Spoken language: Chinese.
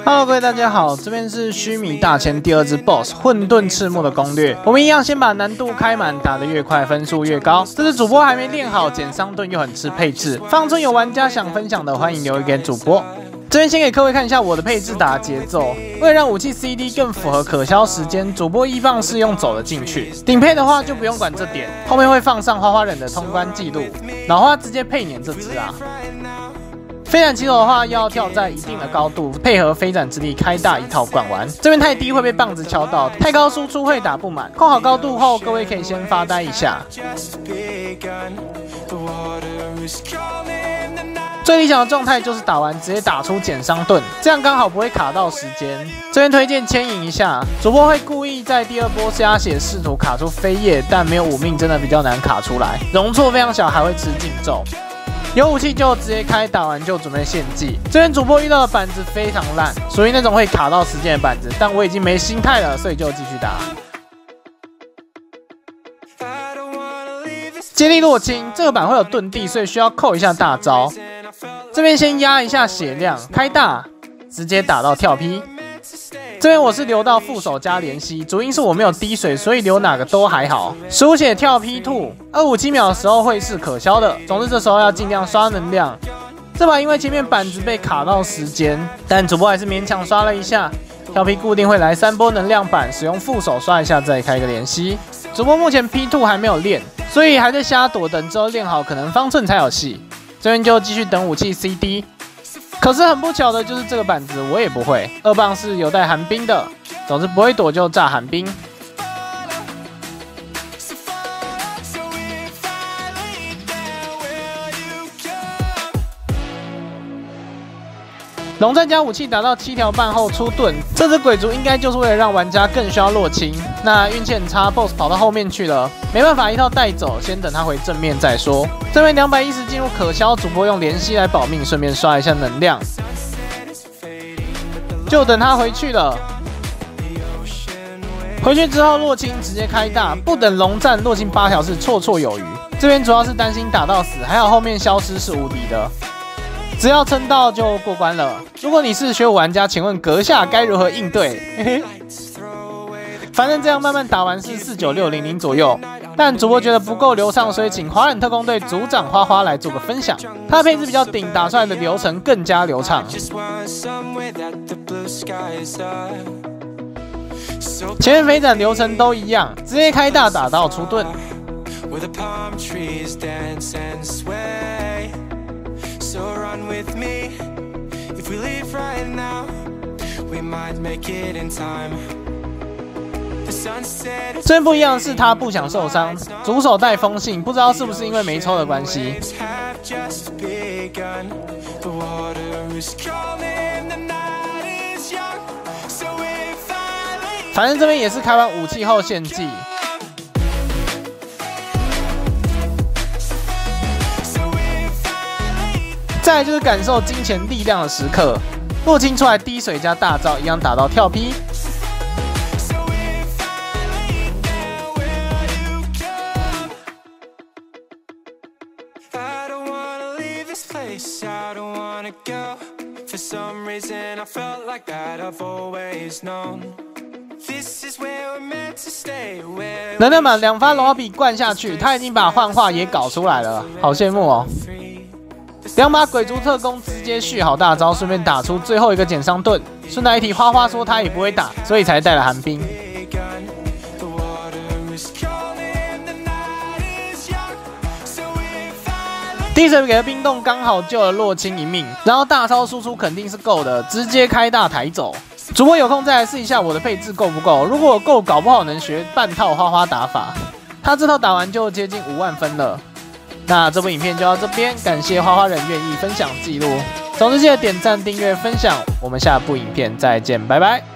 Hello， 各位大家好，这边是须弥大千第二只 BOSS 混沌赤木的攻略。我们一样先把难度开满，打得越快分数越高。这次主播还没练好，减伤盾又很吃配置。方村有玩家想分享的，欢迎留言给主播。这边先给各位看一下我的配置打的节奏。为了让武器 CD 更符合可消时间，主播1棒是用走了进去。顶配的话就不用管这点，后面会放上花花忍的通关记录。老花直接配碾这只啊。飞斩起手的话，要跳在一定的高度，配合飞斩之力开大一套灌完。这边太低会被棒子敲到，太高输出会打不满。控好高度后，各位可以先发呆一下。最理想的状态就是打完直接打出减伤盾，这样刚好不会卡到时间。这边推荐牵引一下，主播会故意在第二波加血试图卡出飞叶，但没有5命真的比较难卡出来，容错非常小，还会吃禁咒。有武器就直接开，打完就准备献祭。这边主播遇到的板子非常烂，属于那种会卡到时间的板子，但我已经没心态了，所以就继续打。接力落青，这个板会有遁地，所以需要扣一下大招。这边先压一下血量，开大，直接打到跳劈。这边我是留到副手加连吸，主因是我没有滴水，所以留哪个都还好。书写跳劈兔，257秒的时候会是可消的，总之这时候要尽量刷能量。这把因为前面板子被卡到时间，但主播还是勉强刷了一下。跳劈固定会来3波能量板，使用副手刷一下再开个连吸。主播目前 P2 还没有练，所以还在瞎躲，等之后练好可能方寸才有戏。这边就继续等武器 CD。可是很不巧的就是这个板子我也不会，2棒是有带寒冰的，总之不会躲就炸寒冰。龙战加武器打到7条半后出盾，这只鬼族应该就是为了让玩家更需要落青。那运气很差 ，BOSS 跑到后面去了，没办法一套带走，先等他回正面再说。这边210进入可消，主播用连吸来保命，顺便刷一下能量，就等他回去了。回去之后落青直接开大，不等龙战落青8条是绰绰有余。这边主要是担心打到死，还好后面消失是无敌的。只要撑到就过关了。如果你是学武玩家，请问阁下该如何应对？反正这样慢慢打完是49600左右，但主播觉得不够流畅，所以请华忍特工队组长花花来做个分享。他的配置比较顶，打出来的流程更加流畅。前面飞斩流程都一样，直接开大打到出盾。So run with me. If we leave right now, we might make it in time. 最不一样的是他不想受伤，主手带风信，不知道是不是因为没抽的关系。反正这边也是开完武器后献祭。再来就是感受金钱力量的时刻，落青出来滴水加大招，一样打到跳劈。能量把2发龙奥比灌下去，他已经把幻化也搞出来了，好羡慕哦。2把鬼族特工直接续好大招，顺便打出最后一个减伤盾。顺带一提，花花说他也不会打，所以才带了寒冰。滴水给了冰冻，刚好救了落青1命，然后大招输出肯定是够的，直接开大抬走。主播有空再来试一下我的配置够不够，如果够，搞不好能学半套花花打法。他这套打完就接近5万分了。那这部影片就到这边，感谢花花人愿意分享记录。总之记得点赞、订阅、分享，我们下部影片再见，拜拜。